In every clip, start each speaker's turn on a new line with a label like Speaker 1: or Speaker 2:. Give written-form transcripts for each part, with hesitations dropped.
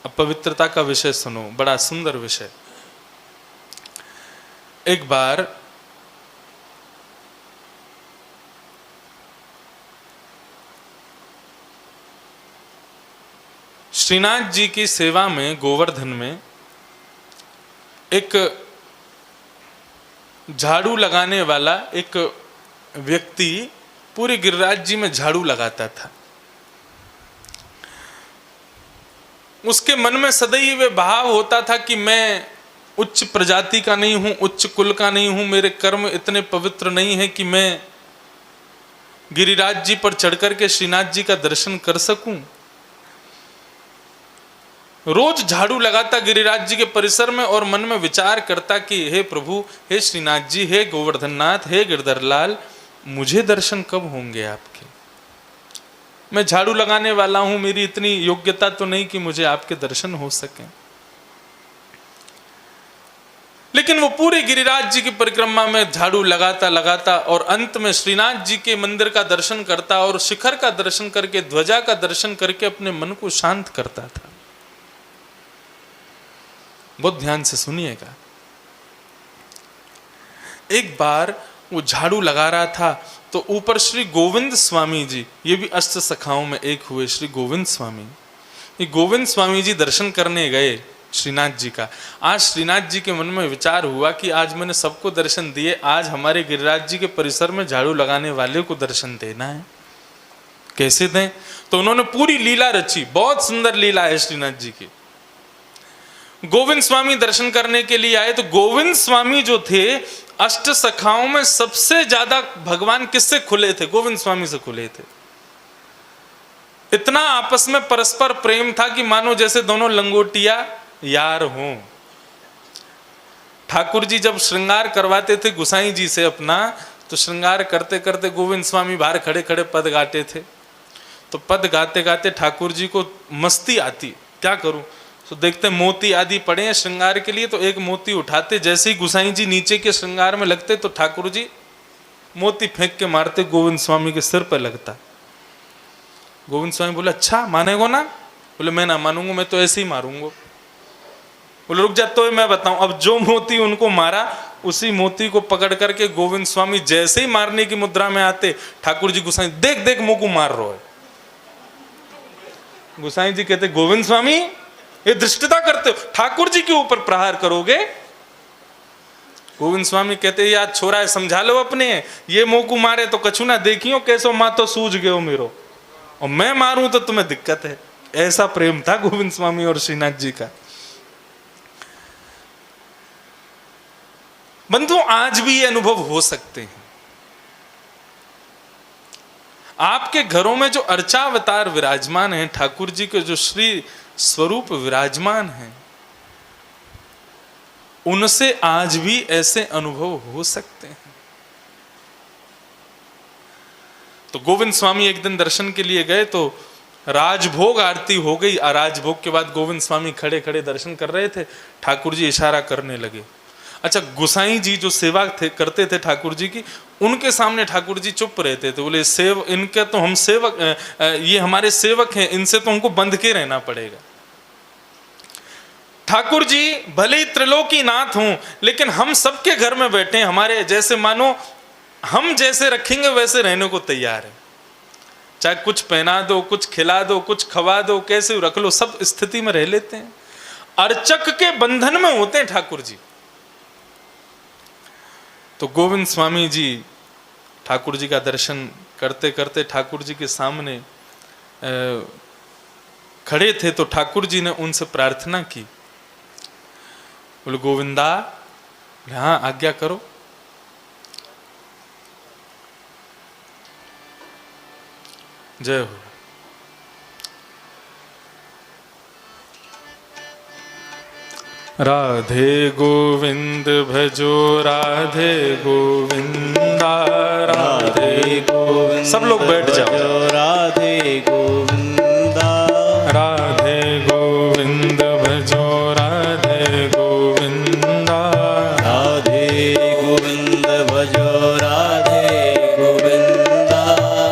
Speaker 1: पवित्रता का विषय सुनो, बड़ा सुंदर विषय। एक बार श्रीनाथ जी की सेवा में गोवर्धन में एक झाड़ू लगाने वाला एक व्यक्ति पूरे गिरिराज जी में झाड़ू लगाता था। उसके मन में सदैव भाव होता था कि मैं उच्च प्रजाति का नहीं हूं, उच्च कुल का नहीं हूं, मेरे कर्म इतने पवित्र नहीं है कि मैं गिरिराज जी पर चढ़कर के श्रीनाथ जी का दर्शन कर सकूं। रोज झाड़ू लगाता गिरिराज जी के परिसर में और मन में विचार करता कि हे प्रभु, हे श्रीनाथ जी, हे गोवर्धननाथ, हे गिरधरलाल, मुझे दर्शन कब होंगे आपके? मैं झाड़ू लगाने वाला हूं, मेरी इतनी योग्यता तो नहीं कि मुझे आपके दर्शन हो सके। लेकिन वो पूरे गिरिराज जी की परिक्रमा में झाड़ू लगाता लगाता और अंत में श्रीनाथ जी के मंदिर का दर्शन करता और शिखर का दर्शन करके, ध्वजा का दर्शन करके अपने मन को शांत करता था। बहुत ध्यान से सुनिएगा। एक बार वो झाड़ू लगा रहा था तो ऊपर श्री गोविंद स्वामी जी, ये भी अष्ट सखाओं में एक हुए श्री गोविंद स्वामी, ये गोविंद स्वामी जी दर्शन करने गए श्रीनाथ जी का। आज श्रीनाथ जी के मन में विचार हुआ कि आज मैंने सबको दर्शन दिए, आज हमारे गिरिराज जी के परिसर में झाड़ू लगाने वाले को दर्शन देना है। कैसे दें? तो उन्होंने पूरी लीला रची, बहुत सुंदर लीला है श्रीनाथ जी की। गोविंद स्वामी दर्शन करने के लिए आए तो गोविंद स्वामी जो थे, अष्ट सखाओं में सबसे ज्यादा भगवान किससे खुले थे? गोविंद स्वामी से खुले थे। इतना आपस में परस्पर प्रेम था कि मानो जैसे दोनों लंगोटिया यार हों। ठाकुर जी जब श्रृंगार करवाते थे गुसाई जी से अपना, तो श्रृंगार करते करते गोविंद स्वामी बाहर खड़े खड़े पद गाते थे। तो पद गाते गाते ठाकुर जी को मस्ती आती, क्या करूं? तो देखते मोती आदि पड़े हैं श्रृंगार के लिए, तो एक मोती उठाते, जैसे ही गुसाई जी नीचे के श्रृंगार में लगते तो ठाकुर जी मोती फेंक के मारते, गोविंद स्वामी के सिर पर लगता। गोविंद स्वामी बोले, अच्छा मानेगो ना? बोले, मैं ना मानूंगा, मैं तो ऐसे ही मारूंगा। बोले, रुक जा, तो मैं बताऊं। अब जो मोती उनको मारा, उसी मोती को पकड़ करके गोविंद स्वामी जैसे ही मारने की मुद्रा में आते, ठाकुर जी गुसाई, देख देख मुंह को मार रहा है। गुसाई जी कहते, गोविंद स्वामी ये दृष्टता करते हो, ठाकुर जी के ऊपर प्रहार करोगे? गोविंद स्वामी कहते, यार छोरा है, समझा लो अपने, ये मुंह को मारे तो कछु ना देखियो, कैसो माँ तो सूझ गयो मेरो, और मैं मारूं तो तुम्हें दिक्कत है। ऐसा प्रेम था गोविंद स्वामी और श्रीनाथ जी का। बंधु, आज भी ये अनुभव हो सकते हैं। आपके घरों में जो अर्चावतार विराजमान हैं, ठाकुर जी के जो श्री स्वरूप विराजमान हैं, उनसे आज भी ऐसे अनुभव हो सकते हैं। तो गोविंद स्वामी एक दिन दर्शन के लिए गए तो राजभोग आरती हो गई। राजभोग के बाद गोविंद स्वामी खड़े खड़े दर्शन कर रहे थे, ठाकुर जी इशारा करने लगे। अच्छा, गुसाई जी जो सेवा करते थे ठाकुर जी की, उनके सामने ठाकुर जी चुप रहते थे। बोले, इनके तो हम सेवक, ये हमारे सेवक हैं, इनसे तो हमको बंध के रहना पड़ेगा। ठाकुर जी भले ही त्रिलोकी नाथ हों, लेकिन हम सबके घर में बैठे, हमारे जैसे, मानो हम जैसे रखेंगे वैसे रहने को तैयार है। चाहे कुछ पहना दो, कुछ खिला दो, कुछ खवा दो, कैसे रख लो, सब स्थिति में रह लेते हैं। अर्चक के बंधन में होते हैं ठाकुर जी। तो गोविंद स्वामी जी ठाकुर जी का दर्शन करते करते ठाकुर जी के सामने खड़े थे, तो ठाकुर जी ने उनसे प्रार्थना की। बोले, गोविंदा, हाँ आज्ञा करो। जय हो। राधे गोविंद भजो, राधे गोविंदा, राधे गोविंद। सब लोग बैठ जाओ।
Speaker 2: राधे गोविंदा,
Speaker 1: राधे गोविंद भजो, राधे गोविंदा,
Speaker 2: राधे गोविंद भजो, राधे गोविंदा,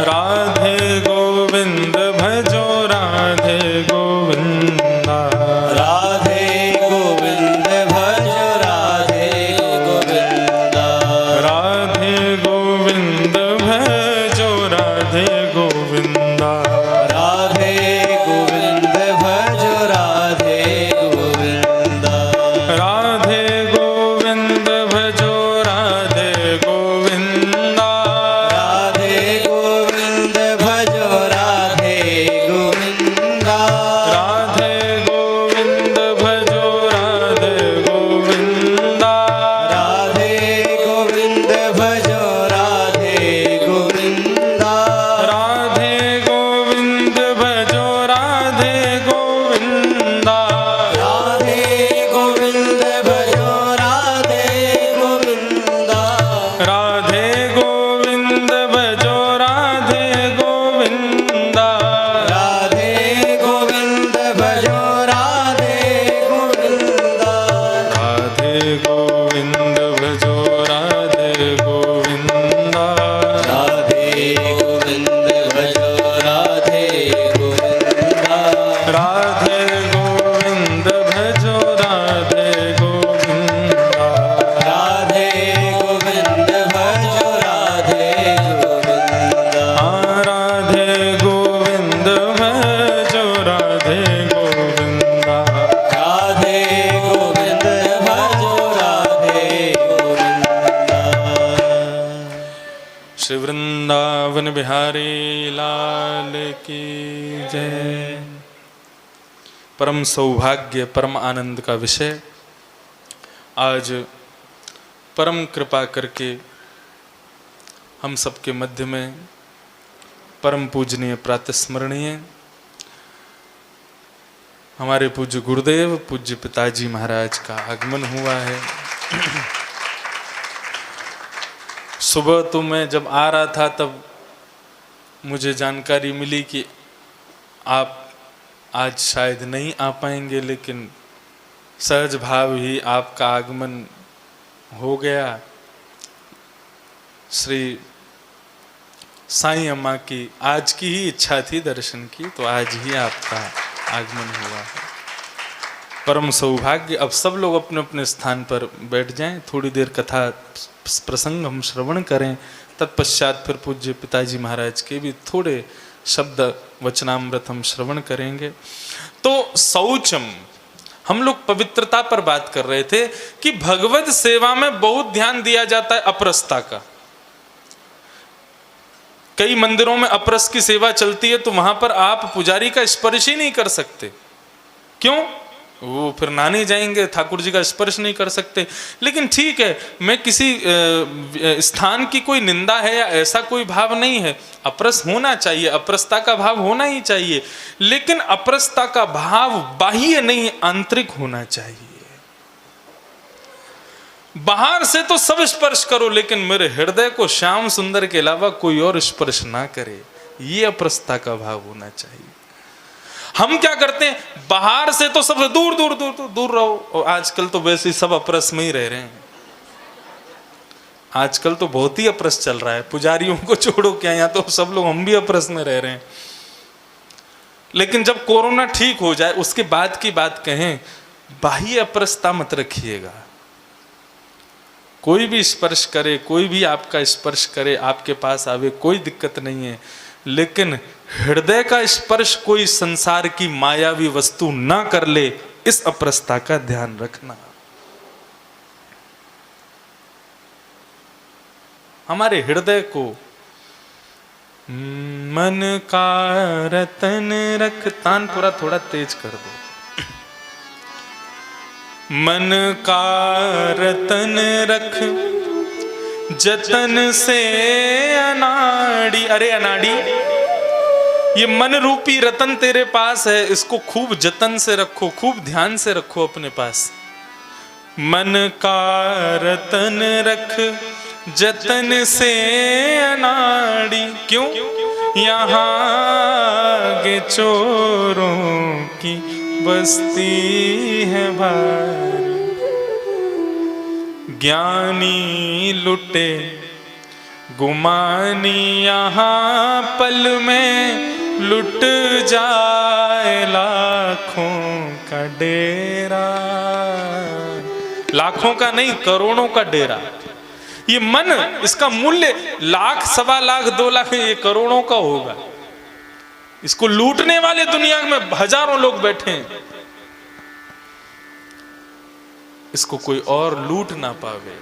Speaker 1: राधे गोविंद भजो, राधे गोविंदा। गोविंदा।
Speaker 2: राधे गोविंद भजो राधे गोविंदा।
Speaker 1: राधे गोविंद भजो राधे गोविंदा।
Speaker 2: राधे गोविंद भजो राधे गोविंदा।
Speaker 1: राधे गोविंद भजो राधे गोविंदा।
Speaker 2: राधे गोविंद भजो राधे गोविंदा।
Speaker 1: राधे गोविंद भजो राधे गोविंदा।
Speaker 2: राधे गोविंद भजो राधे गोविंदा।
Speaker 1: राधे गोविंद भजो राधे गोविंदा।
Speaker 2: राधे गोविंद भजो राधे गोविंदा।
Speaker 1: राधे गोविंद भजो राधे गोविंदा।
Speaker 2: राधे गोविंद भजो राधे गोविंदा।
Speaker 1: राधे गोविंद भजो राधे गोविंदा।
Speaker 2: राधे गोविंद भजो राधे गोविंदा।
Speaker 1: राधे गोविंद भजो राधे गोविंदा।
Speaker 2: राधे गोविंद भजो राधे गोविंदा।
Speaker 1: राधे गोविंद भजो राधे गोविंदा।
Speaker 2: राधे गोविंद भजो राधे गोविंदा।
Speaker 1: श्री वृंदावन बिहारी लाल की जय। परम सौभाग्य परम आनंद का विषय आज परम कृपा करके हम सबके मध्य में परम पूजनीय प्रातस्मरणीय हमारे पूज्य गुरुदेव पूज्य पिताजी महाराज का आगमन हुआ है। सुबह तो मैं जब आ रहा था तब मुझे जानकारी मिली कि आप आज शायद नहीं आ पाएंगे, लेकिन सहज भाव ही आपका आगमन हो गया। श्री साईं अम्मा की आज की ही इच्छा थी दर्शन की, तो आज ही आपका आगमन हुआ है। परम सौभाग्य। अब सब लोग अपने अपने स्थान पर बैठ जाएं, थोड़ी देर कथा प्रसंग हम श्रवण करें, तत्पश्चात फिर पूज्य पिताजी महाराज के भी थोड़े शब्द वचनामृत हम श्रवण करेंगे। तो शौचम, हम लोग पवित्रता पर बात कर रहे थे कि भगवत सेवा में बहुत ध्यान दिया जाता है अपरसता का। कई मंदिरों में अपरस की सेवा चलती है तो वहां पर आप पुजारी का स्पर्श ही नहीं कर सकते। क्यों? वो फिर नहाने जाएंगे, ठाकुर जी का स्पर्श नहीं कर सकते। लेकिन ठीक है, मैं किसी स्थान की कोई निंदा है या ऐसा कोई भाव नहीं है। अपरस होना चाहिए, अपरसता का भाव होना ही चाहिए, लेकिन अपरसता का भाव बाह्य नहीं आंतरिक होना चाहिए। बाहर से तो सब स्पर्श करो, लेकिन मेरे हृदय को श्याम सुंदर के अलावा कोई और स्पर्श ना करे, ये अपरसता का भाव होना चाहिए। हम क्या करते हैं, बाहर से तो सब दूर दूर दूर दूर, दूर रहो। और आजकल तो वैसे ही सब अपरस में ही रह रहे हैं। आजकल तो बहुत ही अपरस चल रहा है, पुजारियों को छोड़ो क्या, यहाँ तो सब लोग हम भी अपरस में रह रहे हैं। लेकिन जब कोरोना ठीक हो जाए उसके बाद की बात कहें, बाह्य अपरसता मत रखिएगा। कोई भी स्पर्श करे, कोई भी आपका स्पर्श करे, आपके पास आवे, कोई दिक्कत नहीं है, लेकिन हृदय का स्पर्श कोई संसार की मायावी वस्तु ना कर ले, इस अपरसता का ध्यान रखना। हमारे हृदय को मन का रतन रख, तान पूरा थोड़ा तेज कर दो। मन का रतन रख जतन से अनाड़ी। अरे अनाड़ी, ये मन रूपी रतन तेरे पास है, इसको खूब जतन से रखो, खूब ध्यान से रखो अपने पास। मन का रतन रख जतन से अनाड़ी। क्यों? यहाँ के चोरों की बस्ती है भारी, ज्ञानी लुटे गुमानी यहाँ पल में लुट जाए लाखों का डेरा। लाखों का नहीं, करोड़ों का डेरा। ये मन, इसका मूल्य लाख, सवा लाख, 2 लाख, ये करोड़ों का होगा। इसको लूटने वाले दुनिया में हजारों लोग बैठे हैं, इसको कोई और लूट ना पावे।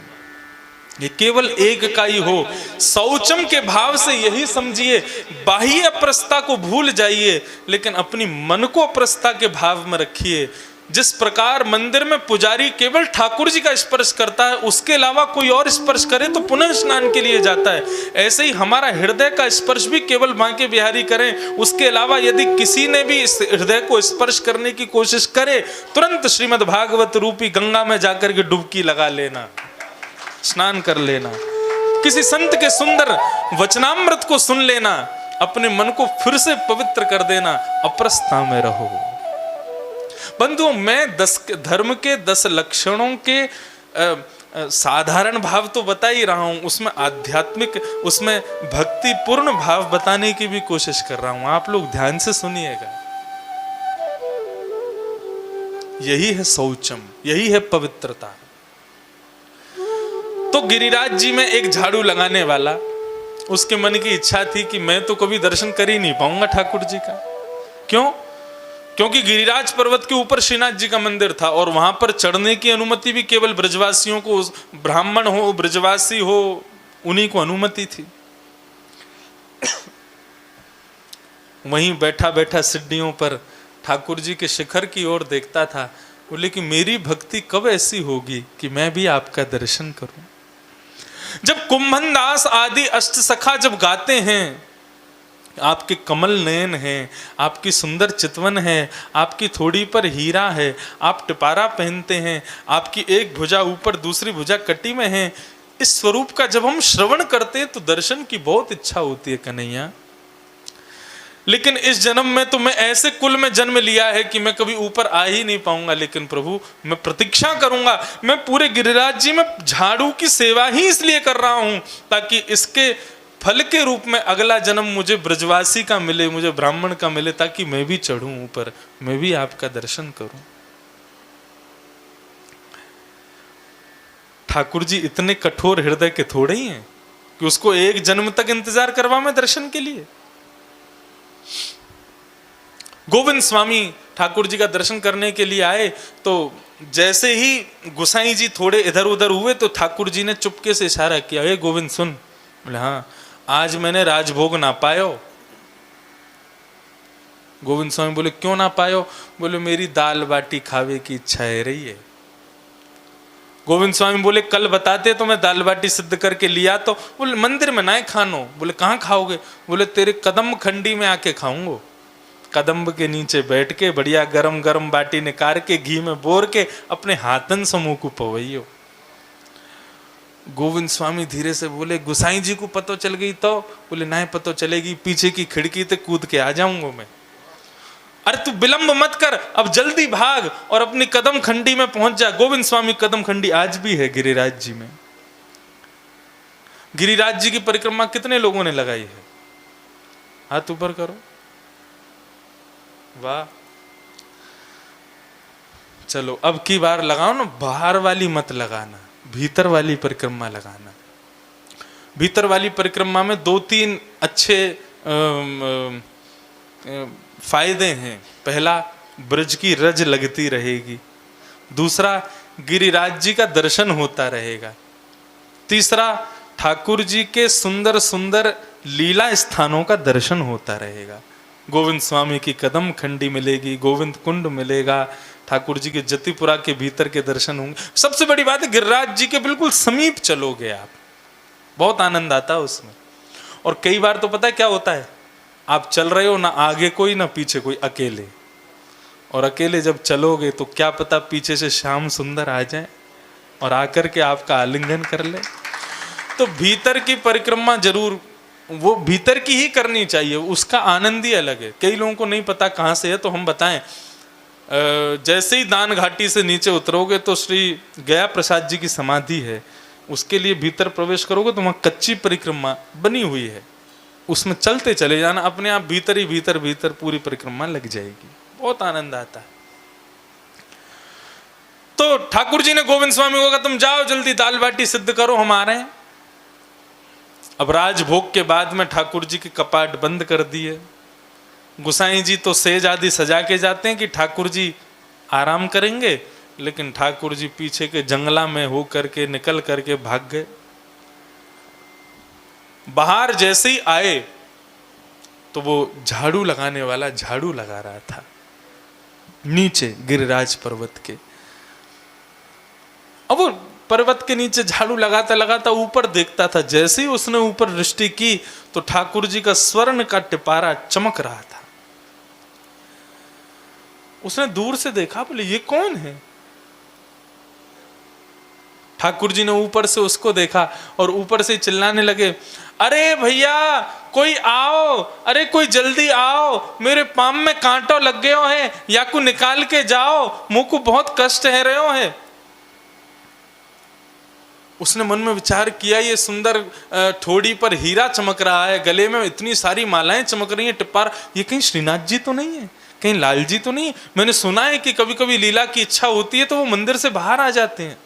Speaker 1: ये केवल एक का ही हो। शौचम के भाव से यही समझिए, बाह्य अपरसता को भूल जाइए, लेकिन अपनी मन को अपरसता के भाव में रखिए। जिस प्रकार मंदिर में पुजारी केवल ठाकुर जी का स्पर्श करता है, उसके अलावा कोई और स्पर्श करे तो पुनः स्नान के लिए जाता है, ऐसे ही हमारा हृदय का स्पर्श भी केवल बांके बिहारी करें, उसके अलावा यदि किसी ने भी इस हृदय को स्पर्श करने की कोशिश करे, तुरंत श्रीमद् भागवत रूपी गंगा में जाकर के डुबकी लगा लेना, स्नान कर लेना, किसी संत के सुंदर वचनामृत को सुन लेना, अपने मन को फिर से पवित्र कर देना, अपरसता में रहो। बंधुओं, मैं धर्म के 10 लक्षणों के साधारण भाव तो बता ही रहा हूं, उसमें आध्यात्मिक, उसमें भक्तिपूर्ण भाव बताने की भी कोशिश कर रहा हूं। आप लोग ध्यान से सुनिएगा। यही है शौचम, यही है पवित्रता। तो गिरिराज जी में एक झाड़ू लगाने वाला, उसके मन की इच्छा थी कि मैं तो कभी दर्शन कर ही नहीं पाऊंगा ठाकुर जी का। क्यों? क्योंकि गिरिराज पर्वत के ऊपर श्रीनाथ जी का मंदिर था और वहां पर चढ़ने की अनुमति भी केवल ब्रजवासियों को, ब्राह्मण हो, ब्रजवासी हो, उन्हीं को अनुमति थी। वहीं बैठा बैठा सीढ़ियों पर ठाकुर जी के शिखर की ओर देखता था। बोले कि मेरी भक्ति कब ऐसी होगी कि मैं भी आपका दर्शन करूं। जब कुंभन दास आदि अष्ट सखा जब गाते हैं, आपके कमल नयन हैं, आपकी सुंदर चितवन है, आपकी थोड़ी पर हीरा है, आप टिपारा पहनते हैं, आपकी एक भुजा ऊपर दूसरी भुजा कटी में है, इस स्वरूप का जब हम श्रवण करते हैं तो दर्शन की बहुत इच्छा होती है कन्हैया। लेकिन इस जन्म में तो मैं ऐसे कुल में जन्म लिया है कि मैं कभी ऊपर आ ही नहीं पाऊंगा। लेकिन प्रभु, मैं प्रतीक्षा करूंगा, मैं पूरे गिरिराज जी में झाड़ू की सेवा ही इसलिए कर रहा हूं ताकि इसके फल के रूप में अगला जन्म मुझे ब्रजवासी का मिले, मुझे ब्राह्मण का मिले, ताकि मैं भी चढ़ूं ऊपर, मैं भी आपका दर्शन करूं। ठाकुर जी इतने कठोर हृदय के थोड़े ही हैं कि उसको एक जन्म तक इंतजार करवा में दर्शन के लिए। गोविंद स्वामी ठाकुर जी का दर्शन करने के लिए आए तो जैसे ही गुसाई जी थोड़े इधर उधर हुए तो ठाकुर जी ने चुपके से इशारा किया, हे गोविंद सुन। बोले हाँ, आज मैंने राजभोग ना पायो। गोविंद स्वामी बोले क्यों ना पायो? बोले मेरी दाल बाटी खावे की इच्छा है रही है। गोविंद स्वामी बोले कल बताते तो मैं दाल बाटी सिद्ध करके लिया। तो बोले मंदिर में ना खानो। बोले कहाँ खाओगे? बोले तेरे कदम खंडी में आके खाऊंगो। कदम्ब के नीचे बैठ के बढ़िया गरम गरम बाटी निकाल के घी में बोर के अपने हाथन समूह को पवैयो। गोविंद स्वामी धीरे से बोले गुसाई जी को पतो चल गई तो? बोले नहीं पतो चलेगी, पीछे की खिड़की ते कूद के आ जाऊंगा मैं। अरे तू विलंब मत कर, अब जल्दी भाग और अपनी कदम खंडी में पहुंच जा। गोविंद स्वामी कदम खंडी आज भी है गिरिराज जी में। गिरिराज जी की परिक्रमा कितने लोगों ने लगाई है? हाथ ऊपर करो। वाह, चलो अब की बार लगाओ ना, बाहर वाली मत लगाना, भीतर वाली परिक्रमा लगाना। भीतर वाली परिक्रमा में 2-3 अच्छे फायदे हैं। पहला, ब्रज की रज लगती रहेगी। दूसरा, गिरिराज जी का दर्शन होता रहेगा। तीसरा, ठाकुर जी के सुंदर सुंदर लीला स्थानों का दर्शन होता रहेगा। गोविंद स्वामी की कदम खंडी मिलेगी, गोविंद कुंड मिलेगा, ठाकुर जी के जतिपुरा के भीतर के दर्शन होंगे। सबसे बड़ी बात है गिरिराज जी के बिल्कुल समीप चलोगे आप, बहुत आनंद आता है उसमें। और कई बार तो पता है क्या होता है, आप चल रहे हो ना आगे कोई ना पीछे कोई, अकेले। और अकेले जब चलोगे तो क्या पता पीछे से श्याम सुंदर आ जाए और आकर के आपका आलिंगन कर ले। तो भीतर की परिक्रमा जरूर, वो भीतर की ही करनी चाहिए, उसका आनंद ही अलग है। कई लोगों को नहीं पता कहाँ से है, तो हम बताएं। जैसे ही दान घाटी से नीचे उतरोगे तो श्री गया प्रसाद जी की समाधि है, उसके लिए भीतर प्रवेश करोगे तो वहाँ कच्ची परिक्रमा बनी हुई है। उसमें चलते चले जाना, अपने आप भीतर ही भीतर भीतर पूरी परिक्रमा लग जाएगी, बहुत आनंद आता है। तो ठाकुर जी ने गोविंद स्वामी को कहा तुम जाओ जल्दी दाल बाटी सिद्ध करो, हम आ रहे हैं। अब राजभोग के बाद में ठाकुर जी के कपाट बंद कर दिए। गुसाई जी तो सेज आदि सजा के जाते हैं कि ठाकुर जी आराम करेंगे, लेकिन ठाकुर जी पीछे के जंगला में हो करके निकल करके भाग गए। बाहर जैसे ही आए तो वो झाड़ू लगाने वाला झाड़ू लगा रहा था नीचे गिरिराज पर्वत के। अब वो पर्वत के नीचे झाड़ू लगाता लगाता ऊपर देखता था। जैसे ही उसने ऊपर दृष्टि की तो ठाकुर जी का स्वर्ण का टिपारा चमक रहा था। उसने दूर से देखा, बोले ये कौन है? ठाकुर जी ने ऊपर से उसको देखा और ऊपर से चिल्लाने लगे, अरे भैया कोई आओ, अरे कोई जल्दी आओ, मेरे पाम में कांटो लग गयो है, या को निकाल के जाओ, मुंह को बहुत कष्ट है रहे है। उसने मन में विचार किया, ये सुंदर ठोड़ी पर हीरा चमक रहा है, गले में इतनी सारी मालाएं चमक रही हैं, टिप्पार, ये कहीं श्रीनाथ जी तो नहीं है, कहीं लाल जी तो नहीं है? मैंने सुना है कि कभी कभी लीला की इच्छा होती है तो वो मंदिर से बाहर आ जाते हैं।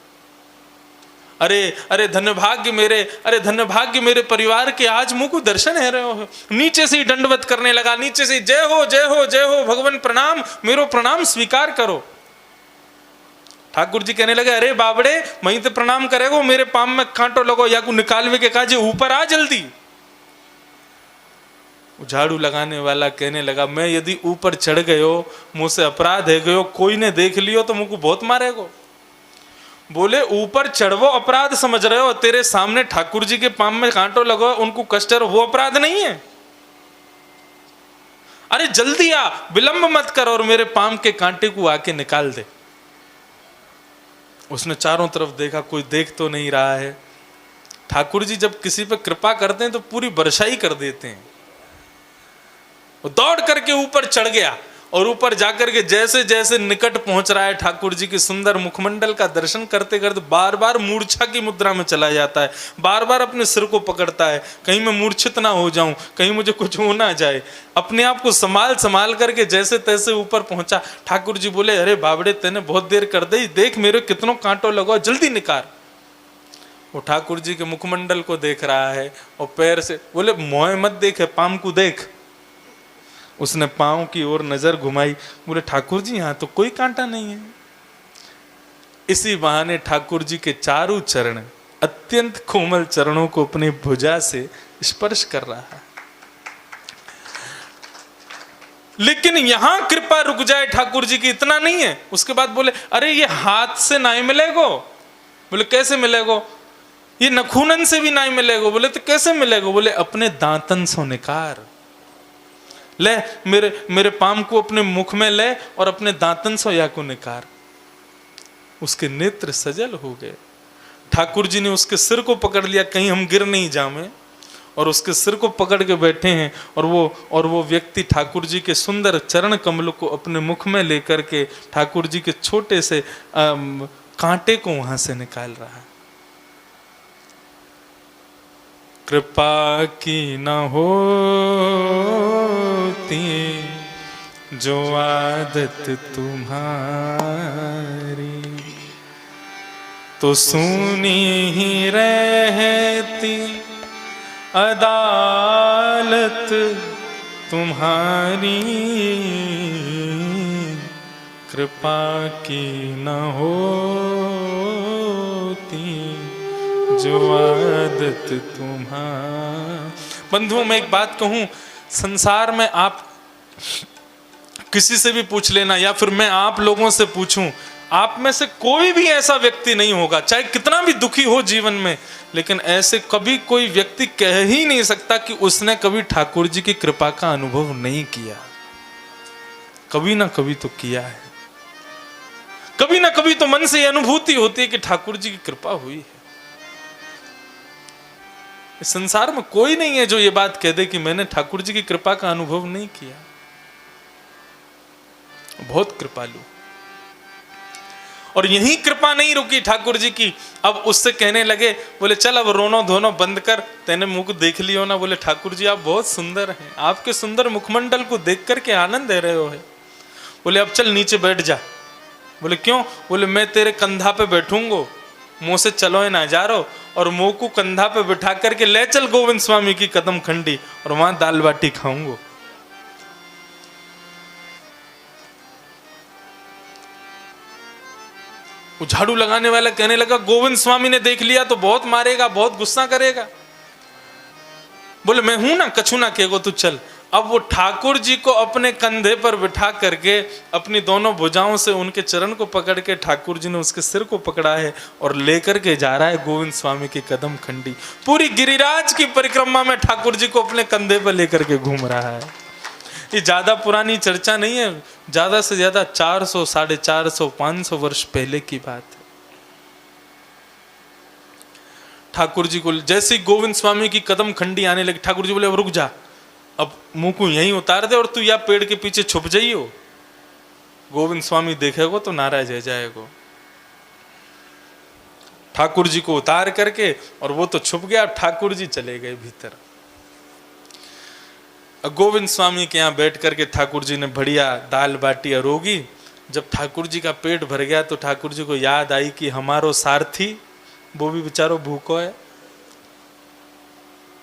Speaker 1: अरे अरे धन्य भाग्य मेरे, अरे धन्य भाग्य मेरे परिवार के, आज मुंह को दर्शन है रहे हो। नीचे से ही दंडवत करने लगा, नीचे से जय हो जय हो जय हो, भगवान प्रणाम, मेरो प्रणाम स्वीकार करो। ठाकुर जी कहने लगे, अरे बाबड़े मई तो प्रणाम करेगो, मेरे पाम में कांटो लगो, या को निकालवे के काजे ऊपर आ जल्दी। झाड़ू लगाने वाला कहने लगा, मैं यदि ऊपर चढ़ गयो, मुझसे अपराध है गयो, कोई ने देख लियो तो मुझको बहुत मारेगो। बोले ऊपर चढ़वो अपराध समझ रहे हो, तेरे सामने ठाकुर जी के पाम में कांटो लगो, उनको कष्ट है, वो अपराध नहीं है। अरे जल्दी आ, विलंब मत कर और मेरे पाम के कांटे को आके निकाल दे। उसने चारों तरफ देखा, कोई देख तो नहीं रहा है। ठाकुर जी जब किसी पे कृपा करते हैं तो पूरी बरसाई कर देते हैं। वो दौड़ करके ऊपर चढ़ गया और ऊपर जाकर के जैसे जैसे निकट पहुंच रहा है ठाकुर जी के सुंदर मुखमंडल का दर्शन करते करते बार बार मूर्छा की मुद्रा में चला जाता है, बार बार अपने सिर को पकड़ता है, कहीं मैं मूर्छित ना हो जाऊं, कहीं मुझे कुछ हो ना जाए। अपने आप को संभाल संभाल करके जैसे तैसे ऊपर पहुंचा। ठाकुर जी बोले, अरे बाबड़े तेने बहुत देर कर दी, देख मेरे कितनों कांटों लगो, जल्दी निकाल। वो ठाकुर जी के मुखमंडल को देख रहा है और पैर से बोले, मोह मत देखे, पाम को देख। उसने पांव की ओर नजर घुमाई, बोले ठाकुर जी यहाँ तो कोई कांटा नहीं है। इसी बहाने ठाकुर जी के चारों चरण, अत्यंत कोमल चरणों को अपनी भुजा से स्पर्श कर रहा है। लेकिन यहां कृपा रुक जाए ठाकुर जी की, इतना नहीं है। उसके बाद बोले, अरे ये हाथ से नहीं मिलेगो। बोले कैसे मिलेगो? ये नखूनन से भी नहीं मिलेगो। बोले तो कैसे मिलेगो? बोले अपने दांतन से निकार ले, मेरे पाम को अपने मुख में ले और अपने दांतन से या को निकार। उसके नेत्र सजल हो गए। ठाकुर जी ने उसके सिर को पकड़ लिया, कहीं हम गिर नहीं जामे, और उसके सिर को पकड़ के बैठे हैं। और वो व्यक्ति ठाकुर जी के सुंदर चरण कमल को अपने मुख में लेकर के ठाकुर जी के छोटे से कांटे को वहां से निकाल रहा है। कृपा की न होती जो आदत तुम्हारी, तो सुनी ही रहती अदालत तुम्हारी। कृपा की न होती जो आदत तुम्हारी। बंधुओं मैं एक बात कहूं, संसार में आप किसी से भी पूछ लेना, या फिर मैं आप लोगों से पूछूं, आप में से कोई भी ऐसा व्यक्ति नहीं होगा, चाहे कितना भी दुखी हो जीवन में, लेकिन ऐसे कभी कोई व्यक्ति कह ही नहीं सकता कि उसने कभी ठाकुर जी की कृपा का अनुभव नहीं किया। कभी ना कभी तो किया है, कभी ना कभी तो मन से अनुभूति होती है कि ठाकुर जी की कृपा हुई है। इस संसार में कोई नहीं है जो ये बात कह दे कि मैंने ठाकुर जी की कृपा का अनुभव नहीं किया। बहुत कृपालु। और यही कृपा नहीं रुकी ठाकुर जी की, अब उससे कहने लगे, बोले चल अब रोनो धोनो बंद कर, तेने मुख देख लियो ना। बोले ठाकुर जी आप बहुत सुंदर हैं, आपके सुंदर मुखमंडल को देख करके आनंद दे रहे हो है। बोले अब चल नीचे बैठ जा। बोले क्यों? बोले मैं तेरे कंधा पे बैठूंगो, मुंह से चलो ना जा रो, और मुंह को कंधा पे बिठा करके ले चल गोविंद स्वामी की कदम खंडी, और वहां दाल बाटी खाऊंगो। वो झाड़ू लगाने वाला कहने लगा गोविंद स्वामी ने देख लिया तो बहुत मारेगा, बहुत गुस्सा करेगा। बोले मैं हूं ना, कछु ना कहेगो, तू चल। अब वो ठाकुर जी को अपने कंधे पर बिठा करके अपनी दोनों भुजाओं से उनके चरण को पकड़ के ठाकुर जी ने उसके सिर को पकड़ा है और लेकर के जा रहा है गोविंद स्वामी की कदम खंडी। पूरी गिरिराज की परिक्रमा में ठाकुर जी को अपने कंधे पर लेकर के घूम रहा है। ये ज्यादा पुरानी चर्चा नहीं है, ज्यादा से ज्यादा 400, 450, 500 वर्ष पहले की बात है। ठाकुर जी को जैसे ही गोविंद स्वामी की कदम खंडी आने लगी, ठाकुर जी बोले अब रुक जा, अब मुंह को यहीं उतार दे और तू या पेड़ के पीछे छुप जाइयो, गोविंद स्वामी देखेगो तो नाराज हो जाएगो। ठाकुर जी को उतार करके और वो तो छुप गया, ठाकुर जी चले गए भीतर। गोविंद स्वामी के यहाँ बैठ करके ठाकुर जी ने बढ़िया दाल बाटी अरोगी। जब ठाकुर जी का पेट भर गया तो ठाकुर जी को याद आई कि हमारो सारथी वो भी बेचारो भूखो है,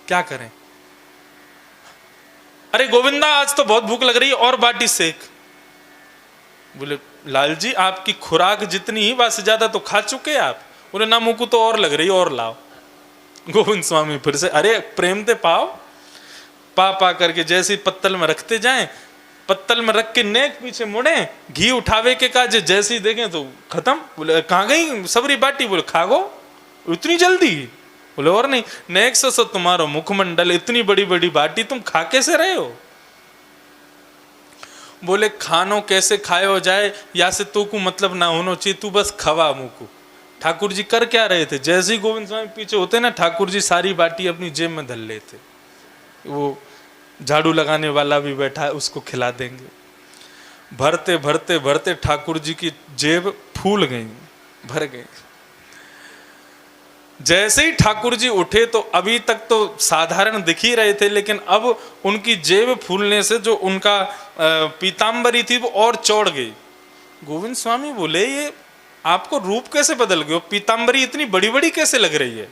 Speaker 1: क्या करें। अरे गोविंदा आज तो बहुत भूख लग रही है, और बाटी सेक। बोले लाल जी आपकी खुराक जितनी ही बस ज्यादा तो खा चुके आप। बोले ना मुंह को तो और लग रही है, और लाओ। गोविंद स्वामी फिर से अरे प्रेम ते पाओ, पा पा करके जैसे ही पत्तल में रखते जाएं, पत्तल में रख के नेक पीछे मुड़े, घी उठावे के काज जैसे ही देखें तो खत्म। बोले कहाँ गई सबरी बाटी? बोले खा गो, इतनी जल्दी? बोले और नहीं, नेक से तुम्हारो मुखमंडल, इतनी बड़ी बड़ी बाटी तुम खा कैसे रहे हो? बोले खानो कैसे खायो जाए या से तू को मतलब ना होना चाहिए, तू बस खवा मुंह को। ठाकुर जी कर क्या रहे थे? जैसे ही गोविंद स्वामी पीछे होते ना, ठाकुर जी सारी बाटी अपनी जेब में धर लेते। वो झाड़ू लगाने वाला भी बैठा है, उसको खिला देंगे। भरते भरते भरते ठाकुर जी की जेब फूल गई, भर गई। जैसे ही ठाकुर जी उठे तो अभी तक तो साधारण दिख ही रहे थे, लेकिन अब उनकी जेब फूलने से जो उनका पीताम्बरी थी वो और चौड़ गई। गोविंद स्वामी बोले ये आपको रूप कैसे बदल गए, पीताम्बरी इतनी बड़ी बड़ी कैसे लग रही है?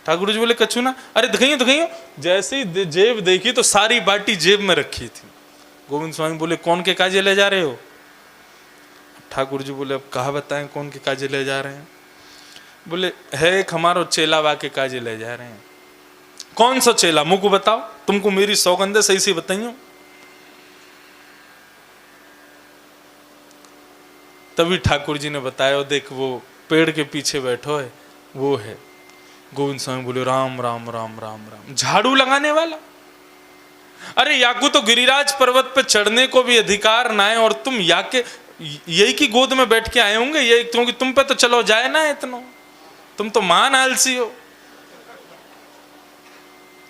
Speaker 1: ठाकुर जी बोले कछु ना। अरे दिखाइयो दिखाइयो। जैसे ही जेब देखी तो सारी बाटी जेब में रखी थी। गोविंद स्वामी बोले कौन के काजे ले जा रहे हो? ठाकुर जी बोले अब कहा बताएं कौन के काजे ले जा रहे हैं? बोले है एक हमारो चेला वा के काजे ले जा रहे हैं। कौन सा चेला? मुझको बताओ, तुमको मेरी सौगंधे सही से बताइयो। तभी ठाकुर जी ने बताया, देख वो पेड़ के पीछे बैठो है, वो है। गोविंद स्वामी बोले राम राम राम राम राम। झाड़ू लगाने वाला? अरे याकू तो गिरिराज पर्वत पे चढ़ने को भी अधिकार ना है, और तुम याके यही की गोद में बैठ के आए होंगे, ये क्योंकि तुम पे तो चलो जाए ना इतना, तुम तो मान आलसी हो।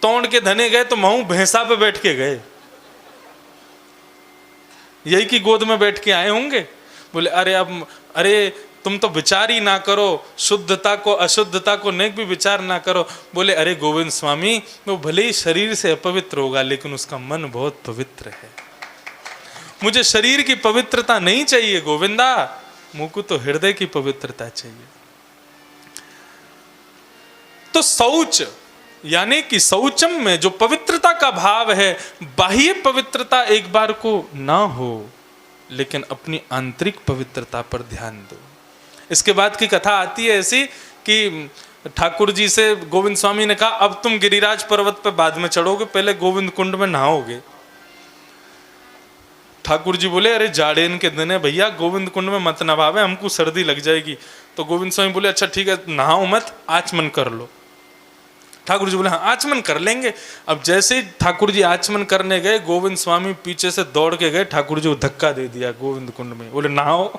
Speaker 1: तोड़ के धने गए तो महू भैंसा पे बैठ के गए, यही की गोद में बैठ के आए होंगे। बोले अरे अब अरे तुम तो विचार ही ना करो, शुद्धता को अशुद्धता को नेक भी विचार ना करो। बोले अरे गोविंद स्वामी वो भले ही शरीर से अपवित्र होगा लेकिन उसका मन बहुत पवित्र है, मुझे शरीर की पवित्रता नहीं चाहिए गोविंदा, मुझको तो हृदय की पवित्रता चाहिए। तो शौच यानी कि शौचम में जो पवित्रता का भाव है, बाह्य पवित्रता एक बार को ना हो लेकिन अपनी आंतरिक पवित्रता पर ध्यान दो। इसके बाद की कथा आती है ऐसी कि ठाकुर जी से गोविंद स्वामी ने कहा अब तुम गिरिराज पर्वत पे बाद में चढ़ोगे, पहले गोविंद कुंड में नहाओगे। ठाकुर जी बोले अरे जाड़ेन के दिन है भैया, गोविंद कुंड में मत नहावे, हमको सर्दी लग जाएगी। तो गोविंद स्वामी बोले अच्छा ठीक है नहाओ मत, आचमन कर लो। ठाकुर जी बोले हाँ आचमन कर लेंगे। अब जैसे ही ठाकुर जी आचमन करने गए, गोविंद स्वामी पीछे से दौड़ के गए, ठाकुर जी को धक्का दे दिया गोविंद कुंड में, बोले नहाओ।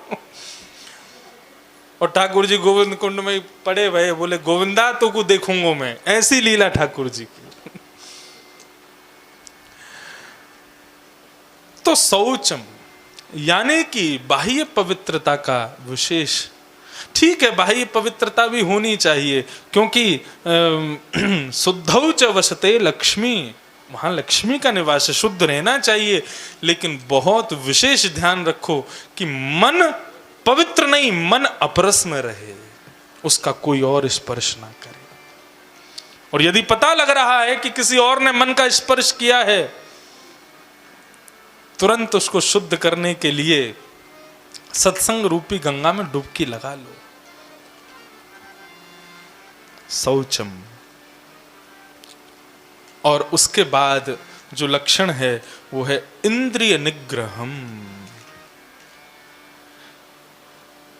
Speaker 1: और ठाकुर जी गोविंद कुंड में पड़े भये, बोले गोविंदा तो को देखूंगा मैं। ऐसी लीला ठाकुर जी की। तो शौचम यानी कि बाह्य पवित्रता का विशेष, ठीक है बाह्य पवित्रता भी होनी चाहिए, क्योंकि शुद्धौ च वसते लक्ष्मी, वहां लक्ष्मी का निवास है, शुद्ध रहना चाहिए, लेकिन बहुत विशेष ध्यान रखो कि मन पवित्र नहीं, मन अपरस में रहे, उसका कोई और स्पर्श ना करे। और यदि पता लग रहा है कि किसी और ने मन का स्पर्श किया है, तुरंत उसको शुद्ध करने के लिए सत्संग रूपी गंगा में डुबकी लगा लो। शौचम। और उसके बाद जो लक्षण है वो है इंद्रिय निग्रहम।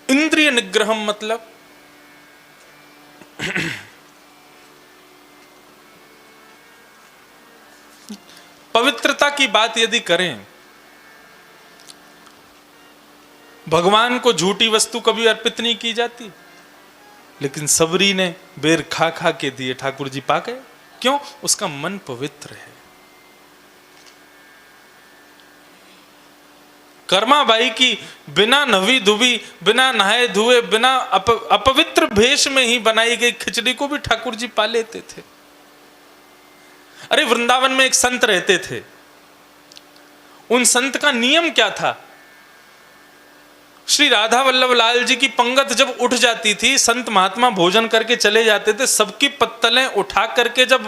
Speaker 1: इंद्रिय निग्रहम मतलब पवित्रता की बात यदि करें, भगवान को झूठी वस्तु कभी अर्पित नहीं की जाती, लेकिन सबरी ने बेर खा खा के दिए, ठाकुर जी पा गए। क्यों? उसका मन पवित्र है। कर्माबाई की बिना नवी धुबी, बिना नहाए धुए, बिना अपवित्र भेष में ही बनाई गई खिचड़ी को भी ठाकुर जी पा लेते थे। अरे वृंदावन में एक संत रहते थे, उन संत का नियम क्या था? श्री राधा वल्लभ लाल जी की पंगत जब उठ जाती थी, संत महात्मा भोजन करके चले जाते थे, सबकी पत्तलें उठा करके जब